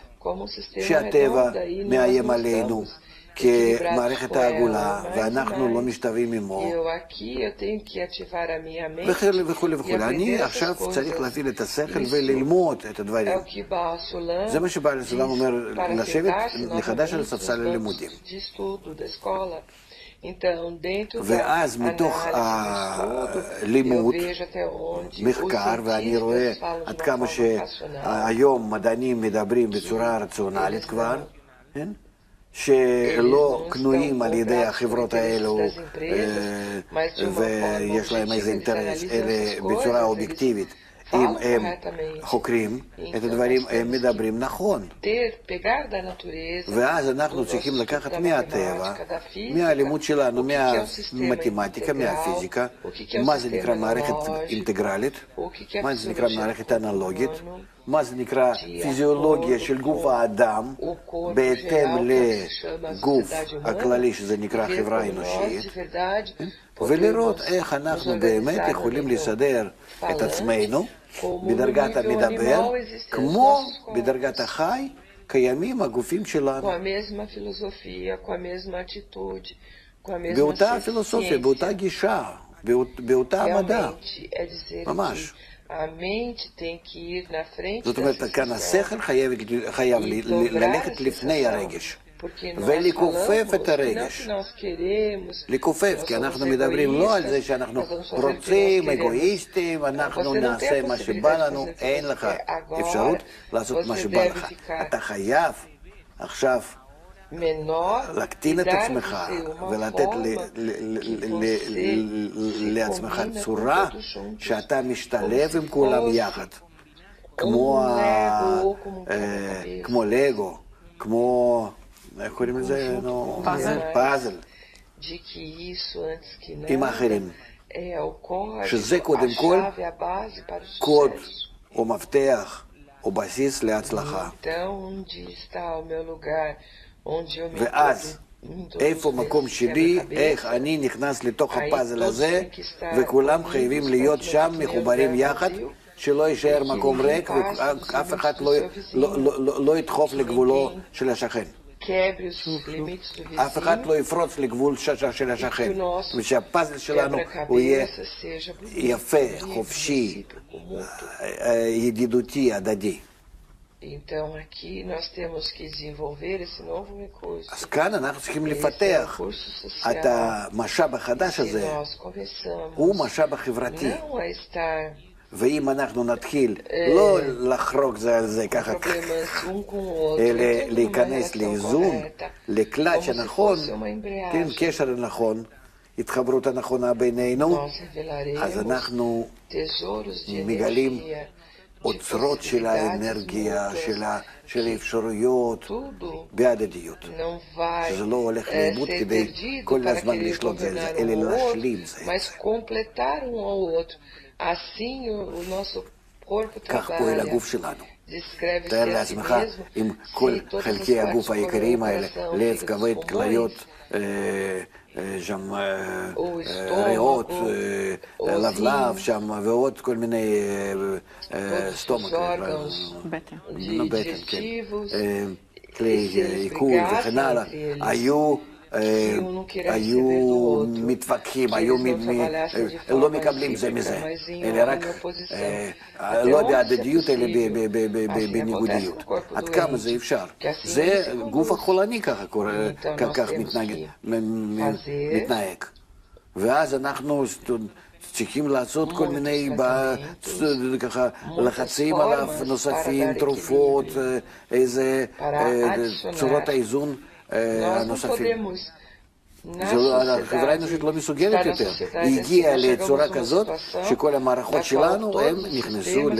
שהטבע מאיים עלינו כמערכת העגולה, ואנחנו לא משתווים עמו, וכו' וכו'. אני עכשיו צריך להפעיל את השכל וללמוד את הדברים. זה מה שבעל הסולם אומר, לשבת מחדש על ספסל הלימודים. ואז מתוך הלימוד, מחקר, ואני רואה עד כמה שהיום מדענים מדברים בצורה רציונלית כבר, שלא קנויים על ידי החברות האלו ויש להם איזה אינטרס, אלה בצורה אובייקטיבית. אם הם חוקרים את הדברים, הם מדברים נכון. ואז אנחנו צריכים לקחת מהטבע, מהלימוד שלנו, מהמתמטיקה, מהפיזיקה, מה זה נקרא מערכת אינטגרלית, מה זה נקרא מערכת אנלוגית, מה זה נקרא פיזיולוגיה של גוף האדם, בהתאם לגוף הכללי שזה נקרא חברה אנושית, ולראות איך אנחנו באמת יכולים לסדר את עצמנו בדרגת המדבר, כמו בדרגת החי, קיימים הגופים שלנו. באותה פילוסופיה, באותה גישה, באותה המדע, ממש. זאת אומרת, כאן השכל חייב ללכת לפני הרגש. ולכופף את הרגש. לכופף, כי אנחנו מדברים לא על זה שאנחנו רוצים, אגואיסטים, אנחנו נעשה מה שבא לנו, אין לך אפשרות לעשות מה שבא לך. אתה חייב עכשיו להקטין את עצמך ולתת לעצמך צורה שאתה משתלב עם כולם יחד. כמו לגו, כמו... איך קוראים לזה? פאזל. עם האחרים. שזה קודם כל קוד או מפתח או בסיס להצלחה. ואז איפה מקום שלי, איך אני נכנס לתוך הפאזל הזה, וכולם חייבים להיות שם מחוברים יחד, שלא יישאר מקום ריק ואף אחד לא ידחוף לגבולו של השכן. אף אחד לא יפרוץ לגבול של השכן, ושהפאזל שלנו הוא יהיה יפה, חופשי, ידידותי, הדדי. אז כאן אנחנו צריכים לפתח את המשאב החדש הזה, הוא משאב החברתי. ואם אנחנו נתחיל לא לחרוג זה על זה ככה, אלא להיכנס לאיזון, לקלאץ' הנכון, קשר הנכון, ההתחברות הנכונה בינינו, אז אנחנו מגלים אוצרות של האנרגיה, של האפשרויות, בהדדיות. שזה לא הולך לאיבוד כדי כל הזמן לשלוט זה, אלא להשלים זה. כך פועל הגוף שלנו. תאר לעצמך, אם כל חלקי הגוף היקרים האלה, לב, כבד, כליות, שם ריאות, לבלב שם, ועוד כל מיני סטומק, בטן, כן, כלי עיכול וכן הלאה, היו מתווכחים, לא מקבלים זה מזה, אלא רק לא בהדדיות אלא בניגודיות. עד כמה זה אפשר? זה גוף החולני כך מתנהג. ואז אנחנו צריכים לעשות כל מיני לחצים עליו נוספים, תרופות, איזה צורות האיזון הנוספים. החברה האנושית לא מסוגלת יותר. היא הגיעה לצורה כזאת שכל המערכות שלנו הם נכנסו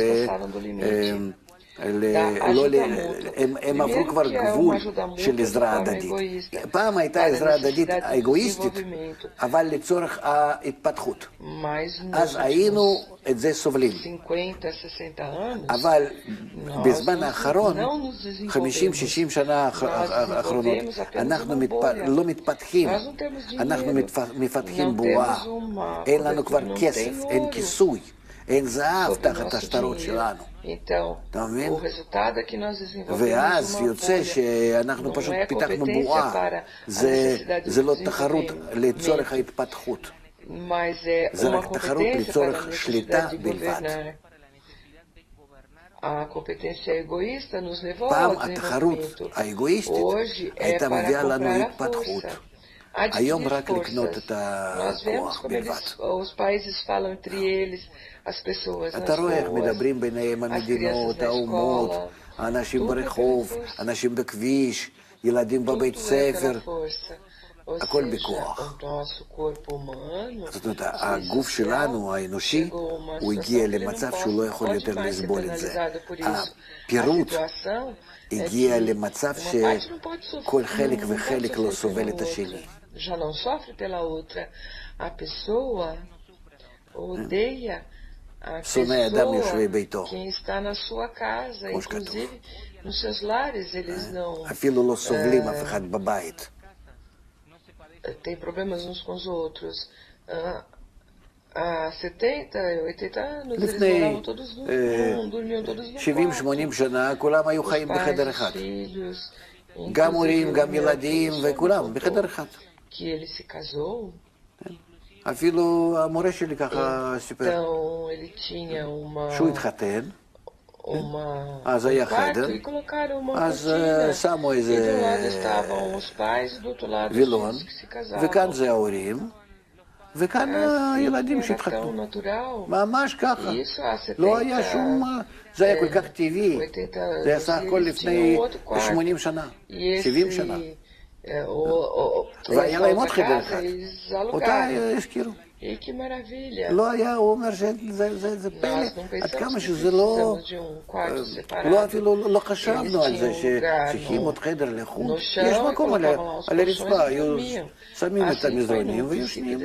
הם עברו כבר גבול של עזרה הדדית. פעם הייתה עזרה הדדית אגואיסטית, אבל לצורך ההתפתחות. אז היינו את זה סובלים. אבל בזמן האחרון, 50-60 שנה האחרונות, אנחנו לא מתפתחים, אנחנו מפתחים בועה. אין לנו כבר כסף, אין כיסוי, אין זהב תחת השטרות שלנו. אתה מבין? ואז יוצא שאנחנו פשוט פיתחנו בועה. זה לא תחרות לצורך ההתפתחות. זה רק תחרות לצורך שליטה בלבד. פעם התחרות האגואיסטית הייתה מביאה לנו התפתחות. היום רק לקנות את הכוח בלבד. אתה רואה איך מדברים ביניהם המדינות, האומות, האנשים ברחוב, אנשים בכביש, ילדים בבית ספר, הכל בכוח. זאת אומרת, הגוף שלנו, האנושי, הוא הגיע למצב שהוא לא יכול יותר לסבול את זה. הפירוט הגיע למצב שכל חלק וחלק לא סובל את השני. שונא אדם יושבי ביתו, כמו שכתוב. אפילו לא סובלים אף אחד בבית. Tem problemas uns com os outros. Há 70, 80 anos, eles moravam todos juntos, dormiam todos no quarto. 70-80 שנה, כולם היו חיים בחדר אחד. גם הורים, גם ילדים, וכולם בחדר אחד. Que ele se casou. אפילו המורה שלי ככה סיפר. שהוא התחתן. אז היה חדר, אז שמו איזה וילון, וכאן זה ההורים, וכאן הילדים שהתחתנו. ממש ככה. לא היה שום... זה היה כל כך טבעי. זה היה סך הכל לפני 80 שנה, 70 שנה. והיה להם עוד חדר אחד. אותה השכירו. לא היה, הוא אומר שזה פלא, עד כמה שזה לא, אפילו לא חשבנו על זה שצריכים עוד חדר לחוד. יש מקום על הרצפה, היו שמים את המזרונים ויושנים.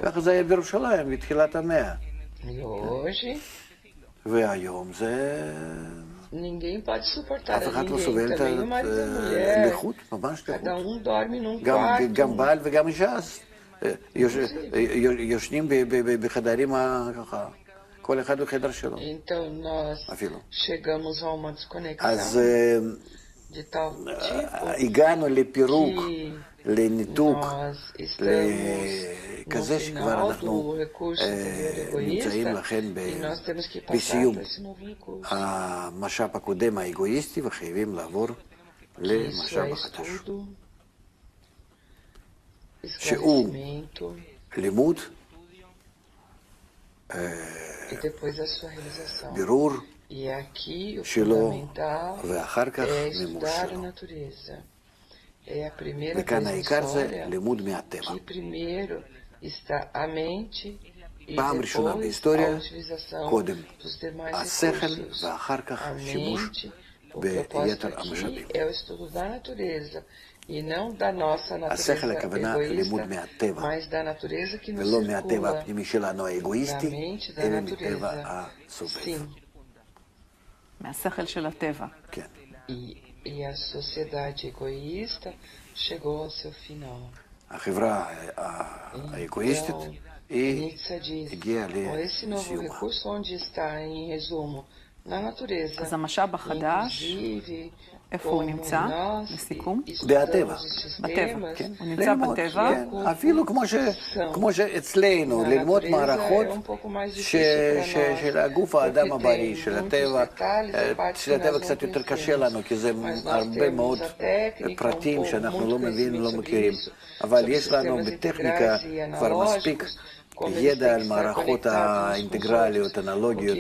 ככה זה היה בירושלים בתחילת המאה. והיום זה... אף אחד לא סובל את הלחות, ממש לחוד. גם בעל וגם אישה. יושנים בחדרים ככה, כל אחד בחדר שלו. אפילו. אז הגענו לפירוק, לניתוק, כזה שכבר אנחנו נמצאים לכן בסיום המשאב הקודם האגואיסטי וחייבים לעבור למשאב החדש. שהוא לימוד, בירור שלו, ואחר כך מימוש שלו. וכאן העיקר זה לימוד מהטבע. פעם ראשונה בהיסטוריה, קודם השכל ואחר כך שימוש ביתר המשאבים. השכל הכוונה לימוד מהטבע, ולא מהטבע הפנימי שלנו האגואיסטי, אלא מטבע הסובב. מהשכל של הטבע. כן. החברה האגואיסטית היא הגיעה לסיומה. אז המשאב החדש, איפה הוא נמצא? לסיכום? בטבע. בטבע, כן. הוא נמצא בטבע. אפילו כמו שאצלנו, ללמוד מערכות של הגוף האדם הבריא, של הטבע קצת יותר קשה לנו, כי זה הרבה מאוד פרטים שאנחנו לא מבינים, לא מכירים. אבל יש לנו בטכניקה כבר מספיק ידע על מערכות האינטגרליות, אנלוגיות,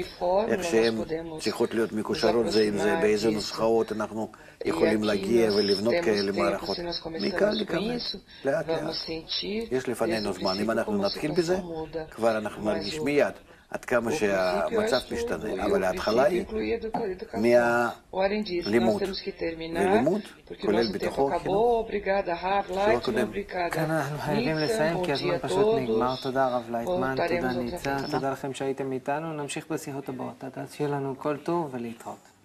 איך שהן צריכות להיות מקושרות זה עם זה, באיזה נוסחאות אנחנו יכולים להגיע ולבנות כאלה מערכות. מכאן לכמת, לאט לאט. יש לפנינו זמן, אם אנחנו נתחיל בזה, כבר אנחנו נרגיש מיד עד כמה שהמצב משתנה, אבל ההתחלה היא מהלימוד, ולימוד כולל בתוכו חינוך. כאן אנחנו חייבים לסיים כי הזמן פשוט נגמר. תודה רב לייטמן, תודה ניצה, תודה לכם שהייתם איתנו, נמשיך בשיחות הבאות. שיהיה לנו כל טוב ולהתראות.